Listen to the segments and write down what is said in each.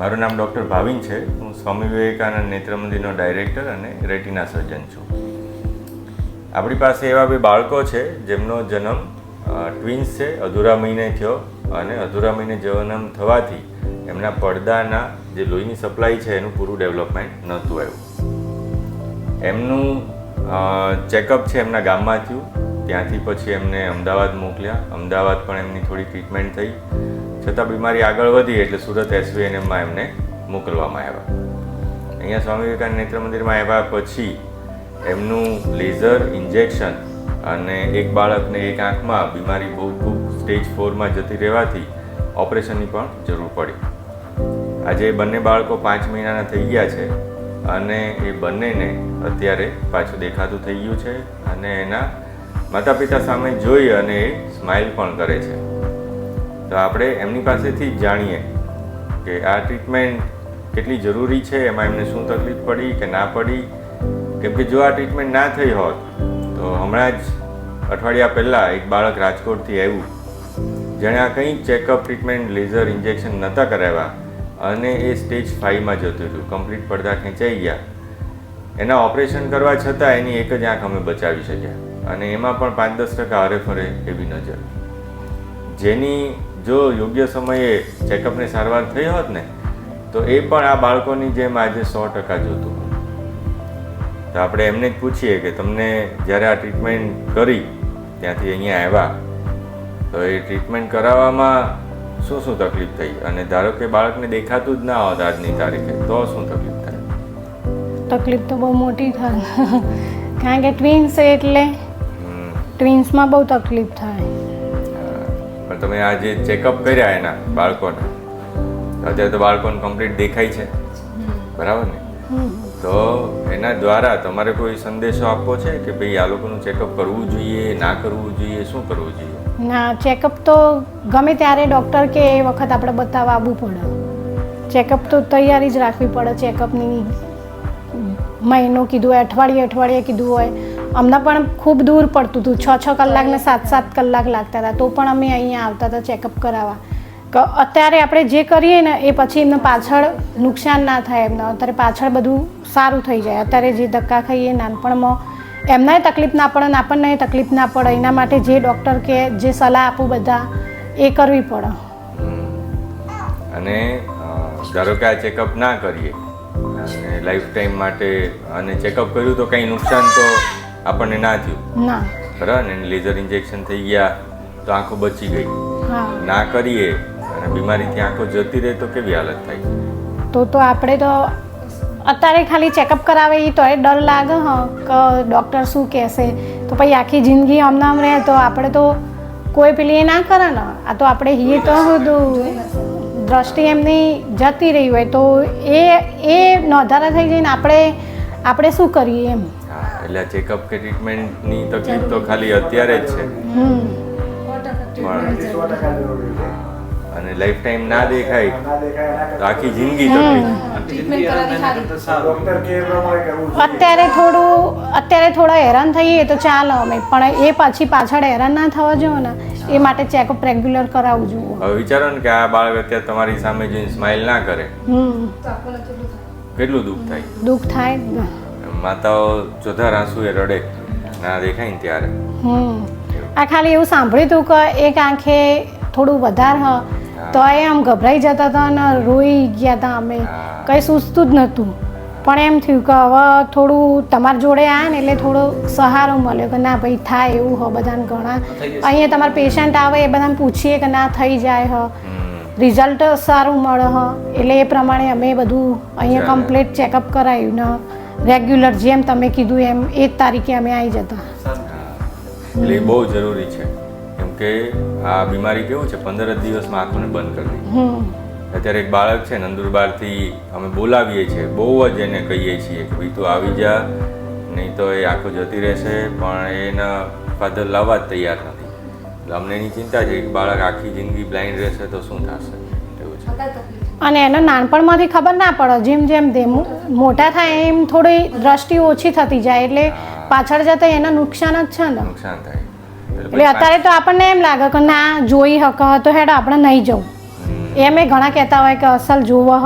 મારું નામ ડૉક્ટર ભાવિન છે. હું સ્વામી વિવેકાનંદ નેત્ર મંદિરનો ડાયરેક્ટર અને રેટિના સર્જન છું. આપણી પાસે એવા બે બાળકો છે જેમનો જન્મ ટ્વિન્સ છે, અધૂરા મહિને થયો અને અધૂરા મહિને જન્મ થવાથી એમના પડદાના જે લોહીની સપ્લાય છે એનું પૂરું ડેવલપમેન્ટ નહોતું આવ્યું. એમનું ચેકઅપ છે એમના ગામમાં થયું. ત્યાંથી પછી એમને અમદાવાદ મોકલ્યા. અમદાવાદ પણ એમની થોડી ટ્રીટમેન્ટ થઈ, છતાં બીમારી આગળ વધી એટલે સુરત SVNMમાં એમને મોકલવામાં આવ્યા. અહીંયા સ્વામી વિવેકાનંદ નેત્ર મંદિરમાં આવ્યા પછી એમનું લેઝર ઇન્જેક્શન અને એક બાળકને એક આંખમાં બીમારી બહુ ખૂબ સ્ટેજ 4માં જતી રહેવાથી ઓપરેશનની પણ જરૂર પડી. આજે બંને બાળકો 5 મહિનાના થઈ ગયા છે અને એ બંનેને અત્યારે પાછું દેખાતું થઈ ગયું છે અને એના માતા પિતા સામે જોઈ અને એ સ્માઇલ પણ કરે છે. તો આપણે એમની પાસેથી જ જાણીએ કે આ ટ્રીટમેન્ટ કેટલી જરૂરી છે, એમાં એમને શું તકલીફ પડી કે ના પડી. કેમ કે જો આ ટ્રીટમેન્ટ ના થઈ હોત તો હમણાં જ અઠવાડિયા પહેલાં એક બાળક રાજકોટથી આવ્યું, જેણે આ કંઈ ચેકઅપ, ટ્રીટમેન્ટ, લેઝર ઇન્જેક્શન નહોતા કરાવ્યા અને એ સ્ટેજ 5માં જતું રહ્યું. કમ્પ્લીટ પડદા ખેંચાઈ ગયા. એના ઓપરેશન કરવા છતાં એની એક જ આંખ અમે બચાવી શક્યા અને એમાં પણ 5-10% હરેફરે એવી નજર, જેની જો યોગ્ય સમયે ચેકઅપની સારવાર થઈ હોત ને તો એ પણ આ બાળકોની જેમ આજે 100% જોતું. તો આપણે એમને જ પૂછીએ કે તમને જ્યારે આ ટ્રીટમેન્ટ કરી ત્યાંથી અહીંયા આવ્યા તો એ ટ્રીટમેન્ટ કરાવવામાં શું શું તકલીફ થઈ, અને ધારો કે બાળકને દેખાતું જ ના હોત આજની તારીખે તો શું તકલીફ થાય? તકલીફ તો બહુ મોટી થાય, કારણ કે ટ્વિન્સ એટલે ટ્વિન્સમાં બહુ તકલીફ થાય. પણ તમે આ જે ચેકઅપ કર્યા એના બાળકોને, અત્યારે તો બાળકોને કમ્પ્લીટ દેખાય છે, બરાબર ને? તો એના દ્વારા તમારે કોઈ સંદેશો આપવો છે કે ભાઈ આ લોકોનું ચેકઅપ કરવું જોઈએ, ના કરવું જોઈએ, શું કરવું જોઈએ? ના, ચેકઅપ તો ગમે ત્યારે ડૉક્ટર કે એ વખત આપણે બતાવવા આવવું પડે. ચેકઅપ તો તૈયારી જ રાખવી પડે. ચેકઅપની મહિનો કીધું હોય, અઠવાડિયે કીધું હોય. અમને પણ ખૂબ દૂર પડતું હતું, 6 કલાક ને 7 કલાક લાગતા હતા, તો પણ અમે અહીંયા આવતા હતા ચેકઅપ કરાવવા. અત્યારે આપણે જે કરીએ ને એ પછી એમને પાછળ નુકસાન ના થાય. એમને અત્યારે પાછળ બધું સારું થઈ જાય. અત્યારે જે ધક્કા ખાઈએ નાનપણમાં એમનાય તકલીફ ના પડે ને આપણને તકલીફ ના પડે, એના માટે જે ડૉક્ટર કે જે સલાહ આપું બધા એ કરવી પડે. અને ધારો કે આ ચેકઅપ ના કરીએ અને લાઈફ ટાઈમ માટે, અને ચેકઅપ કર્યું તો કંઈ નુકસાન તો આપણને ના થયું, ના, બરાબર ને? લેઝર ઇન્જેક્શન થઈ ગયા તો આંખો બચી ગઈ. ના કરીએ અને બીમારીથી આંખો જતી રહે તો કેવી હાલત થાય? તો આપણે તો અત્યારે ખાલી ચેકઅપ કરાવે એ તો એ ડર લાગે કે ડૉક્ટર શું કહેશે, તો પછી આખી જિંદગી આમ રહે તો આપણે તો કોઈ પેલી એ ના કરે ને. આ તો આપણે હીએ તો બધું દ્રષ્ટિ એમની જતી રહી હોય તો એ નોંધારા થઈ જઈને આપણે શું કરીએ એમ. એટલે ચેકઅપ કે ટ્રીટમેન્ટની તકલીફ તો ખાલી અત્યારે જ છે, અને લાઈફ ટાઈમ ના દેખાય તો આખી જિંદગી તકલીફ. અત્યારે થોડા હેરાન થઈએ તો ચાલો અમે, પણ એ પછી પાછળ હેરાન ના થવા જોઈએ ને એ માટે ચેકઅપ રેગ્યુલર કરાવવું જોઈએ. હવે વિચારો ને કે આ બાળક અત્યારે તમારી સામે જોઈને સ્માઇલ ના કરે, કેટલું દુઃખ થાય. માતાઓ ચોધાર આંસુએ રડે ના દેખાય ને ત્યારે. આ ખાલી એવું સાંભળ્યું હતું કે એક આંખે થોડું વધારે તો એ આમ ગભરાઈ જતા હતા ને રોઈ ગયા હતા અમે. કંઈ સૂઝતું જ નહોતું, પણ એમ થયું કે હવે થોડું તમારી જોડે આવ્યા ને એટલે થોડો સહારો મળ્યો કે ના ભાઈ થાય એવું હો. બધાને ઘણા અહીંયા તમારા પેશન્ટ આવે એ બધાને પૂછીએ કે ના થઈ જાય હ, રિઝલ્ટ સારું મળે હ, એટલે એ પ્રમાણે અમે બધું અહીંયા કમ્પ્લીટ ચેકઅપ કરાવ્યું ને રેગ્યુલર જેમ તમે કીધું એમ એ જ તારીખે અમે આવી જતા. એટલે એ બહુ જરૂરી છે, કેમ કે આ બીમારી કેવું છે 15 જ દિવસમાં આંખોને બંધ કરી દે. અત્યારે એક બાળક છે નંદુરબારથી અમે બોલાવીએ છીએ, બહુ જ એને કહીએ છીએ કે ભાઈ તું આવી જા, નહીં તો એ આંખો જતી રહેશે, પણ એના ફાધર લાવવા જ તૈયાર નથી. એટલે અમને એની ચિંતા છે કે બાળક આખી જિંદગી બ્લાઇન્ડ રહેશે તો શું થશે, એવું છે. અને એને નાનપણમાંથી ખબર ના પડે, જેમ મોટા થાય એમ થોડી દ્રષ્ટિ ઓછી થતી જાય, એટલે પાછળ જતા એને નુકસાન જ છે ને. નુકસાન થાય. એટલે અત્યારે તો આપણને એમ લાગે કે ના જોઈ હક તો હેડ આપણે નહીં જવું, એમે ઘણા કહેતા હોય કે અસલ જોવો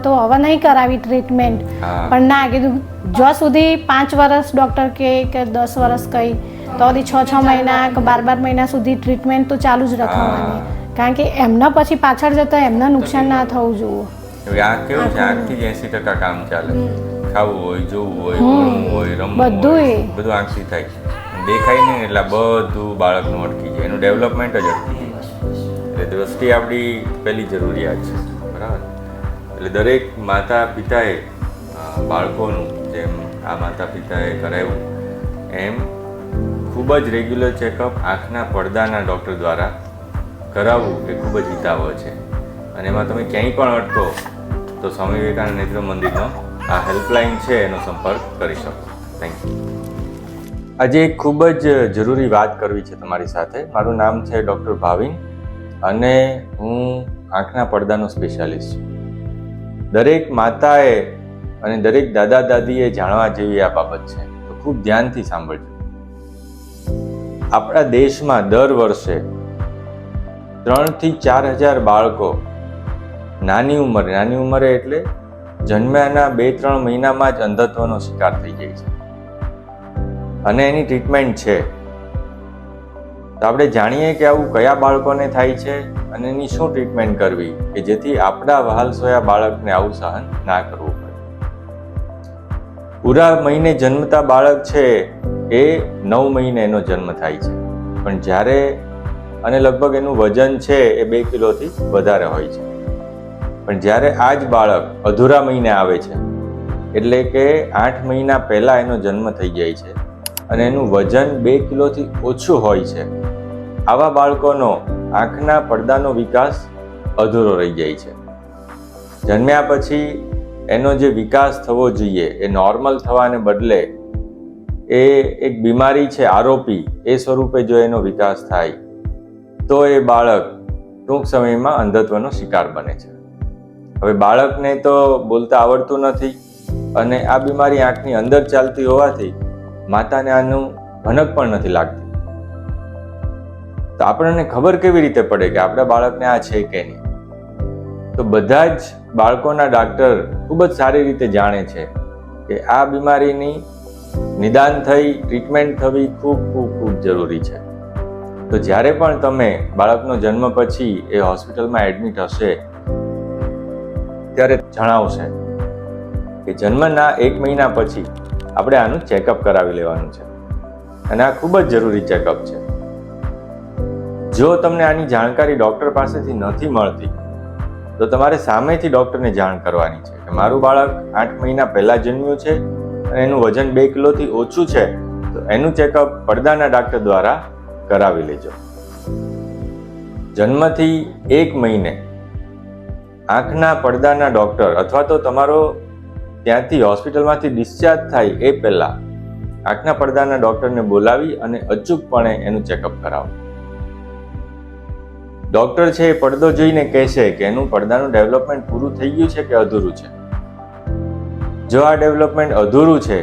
તો હવે નહીં કરાવી ટ્રીટમેન્ટ, હા. પણ ના કીધું જ્યાં સુધી 5 વર્ષ ડૉક્ટર કે 10 વર્ષ કહી તો સુધી 6 મહિના કે 12 મહિના સુધી ટ્રીટમેન્ટ તો ચાલુ જ રખાવાની, કારણ કે એમના પછી પાછળ જતાં એમને નુકસાન ના થવું જોઈએ. હવે આ કેવું છે, આંખથી જ 80% કામ ચાલે. ખાવું હોય, જોવું હોય, ભણવું હોય, રમવું હોય, બધું આંખથી થાય. દેખાય નહીં એટલે બધું બાળકનું અટકી જાય, એનું ડેવલપમેન્ટ જ અટકી જાય. એટલે દ્રષ્ટિ આપણી પહેલી જરૂરિયાત છે, બરાબર. એટલે દરેક માતા પિતાએ બાળકોનું જેમ આ માતા પિતાએ કરાવ્યું એમ ખૂબ જ રેગ્યુલર ચેકઅપ આંખના પડદાના ડૉક્ટર દ્વારા કરાવવું એ ખૂબ જ હિતાવહ છે. અને એમાં તમે ક્યાંય પણ અટકો તો સ્વામી વિવેકાનંદ નેત્ર મંદિરનો આ હેલ્પલાઇન છે એનો સંપર્ક કરી શકો. Thank you. આજે એક ખૂબ જ જરૂરી વાત કરવી છે તમારી સાથે. મારું નામ છે ડૉક્ટર ભાવિન અને હું આંખના પડદાનો સ્પેશિયાલિસ્ટ છું. દરેક માતાએ અને દરેક દાદા દાદીએ જાણવા જેવી આ બાબત છે, તો ખૂબ ધ્યાનથી સાંભળજો. આપણા દેશમાં દર વર્ષે 3 થી 4 હજાર બાળકો નાની ઉંમરે એટલે જન્મ્યાના 2-3 મહિનામાં જ અંધત્વનો શિકાર થઈ જાય છે અને એની ટ્રીટમેન્ટ છે. તો આપણે જાણીએ કે આવું કયા બાળકોને થાય છે અને એની શું ટ્રીટમેન્ટ કરવી કે જેથી આપણા વહાલસોયા બાળકને આવું સહન ના કરવું પડે. પૂરા મહિને જન્મતા બાળક છે એ 9 મહિને એનો જન્મ થાય છે, પણ જ્યારે અને લગભગ એનું વજન છે એ 2 કિલોથી વધારે હોય છે. પણ જ્યારે આ જ બાળક અધૂરા મહિને આવે છે, એટલે કે 8 મહિના પહેલાં એનો જન્મ થઈ જાય છે અને એનું વજન 2 કિલોથી ઓછું હોય છે, આવા બાળકોનો આંખના પડદાનો વિકાસ અધૂરો રહી જાય છે. જન્મ્યા પછી એનો જે વિકાસ થવો જોઈએ એ નોર્મલ થવાને બદલે એ એક બીમારી છે આરોપી એ સ્વરૂપે જો એનો વિકાસ થાય તો એ બાળક ટૂંક સમયમાં અંધત્વનો શિકાર બને છે. હવે બાળકને તો બોલતા આવડતું નથી અને આ બીમારી આંખની અંદર ચાલતી હોવાથી માતાને આનું ભનક પણ નથી લાગતી. તો આપણને ખબર કેવી રીતે પડે કે આપણા બાળકને આ છે કે નહીં? તો બધા જ બાળકોના ડાક્ટર ખૂબ જ સારી રીતે જાણે છે કે આ બીમારીની નિદાન થઈ ટ્રીટમેન્ટ થવી ખૂબ ખૂબ ખૂબ જરૂરી છે. તો જ્યારે પણ તમે બાળકનો જન્મ પછી એ હોસ્પિટલમાં એડમિટ હશે ત્યારે જણાવશે કે જન્મના 1 મહિના પછી આપણે આનું ચેકઅપ કરાવી લેવાનું છે અને આ ખૂબ જ જરૂરી ચેકઅપ છે. જો તમને આની જાણકારી ડૉક્ટર પાસેથી નથી મળતી તો તમારે સામેથી ડૉક્ટરને જાણ કરવાની છે કે મારું બાળક 8 મહિના પહેલાં જન્મ્યું છે અને એનું વજન 2 કિલોથી ઓછું છે, તો એનું ચેકઅપ પડદાના ડાક્ટર દ્વારા કરાવી લેજો. જન્મથી 1 મહિને આંખના પડદાના ડૉક્ટર અથવા તો તમારો ત્યાંથી હોસ્પિટલમાંથી ડિસ્ચાર્જ થાય એ પહેલાં આંખના પડદાના ડૉક્ટરને બોલાવી અને અચૂકપણે એનું ચેકઅપ કરાવો. ડૉક્ટર છે એ પડદો જોઈને કહેશે કે એનું પડદાનું ડેવલપમેન્ટ પૂરું થઈ ગયું છે કે અધૂરું છે. જો આ ડેવલપમેન્ટ અધૂરું છે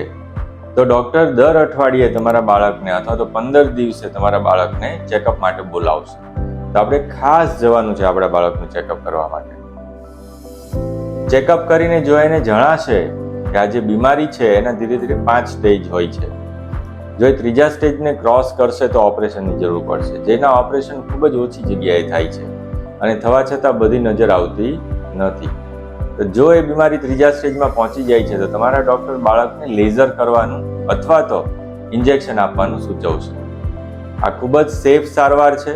તો ડૉક્ટર દર અઠવાડિયે તમારા બાળકને અથવા તો 15 દિવસે તમારા બાળકને ચેકઅપ માટે બોલાવશે. તો આપણે ખાસ જવાનું છે આપણા બાળકનું ચેકઅપ કરવા માટે. ચેકઅપ કરીને જો એને જણાશે કે આ જે બીમારી છે એના ધીરે ધીરે 5 સ્ટેજ હોય છે. જો એ 3જા સ્ટેજને ક્રોસ કરશે તો ઓપરેશનની જરૂર પડશે, જેના ઓપરેશન ખૂબ જ ઓછી જગ્યાએ થાય છે અને થવા છતાં બધી નજર આવતી નથી. તો જો એ બીમારી 3જા સ્ટેજમાં પહોંચી જાય છે તો તમારા ડૉક્ટર બાળકને લેઝર કરવાનું અથવા તો ઇન્જેક્શન આપવાનું સૂચવશે. આ ખૂબ જ સેફ સારવાર છે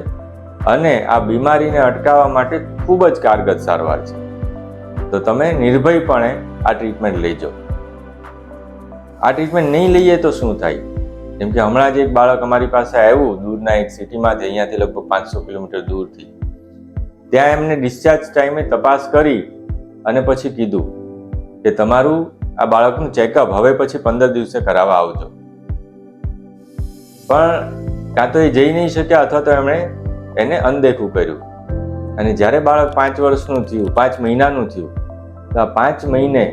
અને આ બીમારીને અટકાવવા માટે ખૂબ જ કારગર સારવાર છે. તો તમે નિર્ભયપણે આ ટ્રીટમેન્ટ લેજો. આ ટ્રીટમેન્ટ નહીં લઈએ તો શું થાય? જેમ કે હમણાં જ એક બાળક અમારી પાસે આવ્યું દૂરના એક સિટીમાંથી, અહીંયાથી લગભગ 500 કિલોમીટર દૂરથી. ત્યાં એમને ડિસ્ચાર્જ ટાઈમે તપાસ કરી અને પછી કીધું કે તમારું આ બાળકનું ચેકઅપ હવે પછી 15 દિવસે કરાવવા આવજો. પણ કાં તો એ જઈ નહીં શક્યા અથવા તો એમણે એને અનદેખું કર્યું અને જ્યારે બાળક 5 વર્ષનું થયું, 5 મહિનાનું થયું, તો આ 5 મહિને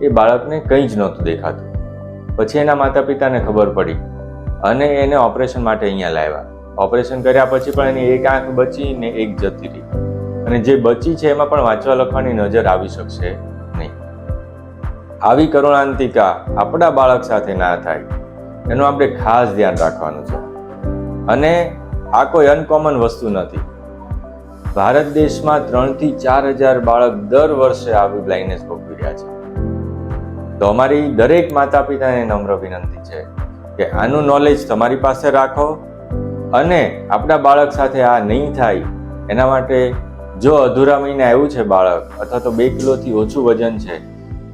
એ બાળકને કંઈ જ નહોતું દેખાતું. પછી એના માતા પિતાને ખબર પડી અને એને ઓપરેશન માટે અહીંયા લાવ્યા. ઓપરેશન કર્યા પછી પણ એની એક આંખ બચી ને એક જતી રહી અને જે બચી છે એમાં પણ વાંચવા લખવાની નજર આવી શકશે નહીં. આવી કરુણાંતિકા આપણા બાળક સાથે ના થાય એનું આપણે ખાસ ધ્યાન રાખવાનું છે. અને આ કોઈ અનકોમન વસ્તુ નથી. ભારત દેશમાં 3 થી 4 હજાર બાળક દર વર્ષે આવી બ્લાઇન્ડનેસ ભોગવી રહ્યા છે. તો અમારી દરેક માતા પિતાને નમ્ર વિનંતી છે કે આનું નોલેજ તમારી પાસે રાખો અને આપણા બાળક સાથે આ નહીં થાય એના માટે જો અધૂરા મહિને આવ્યું છે બાળક અથવા તો 2 કિલોથી ઓછું વજન છે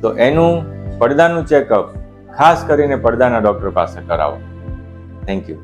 તો એનું પડદાનું ચેકઅપ ખાસ કરીને પડદાના ડૉક્ટર પાસે કરાવો. Thank you.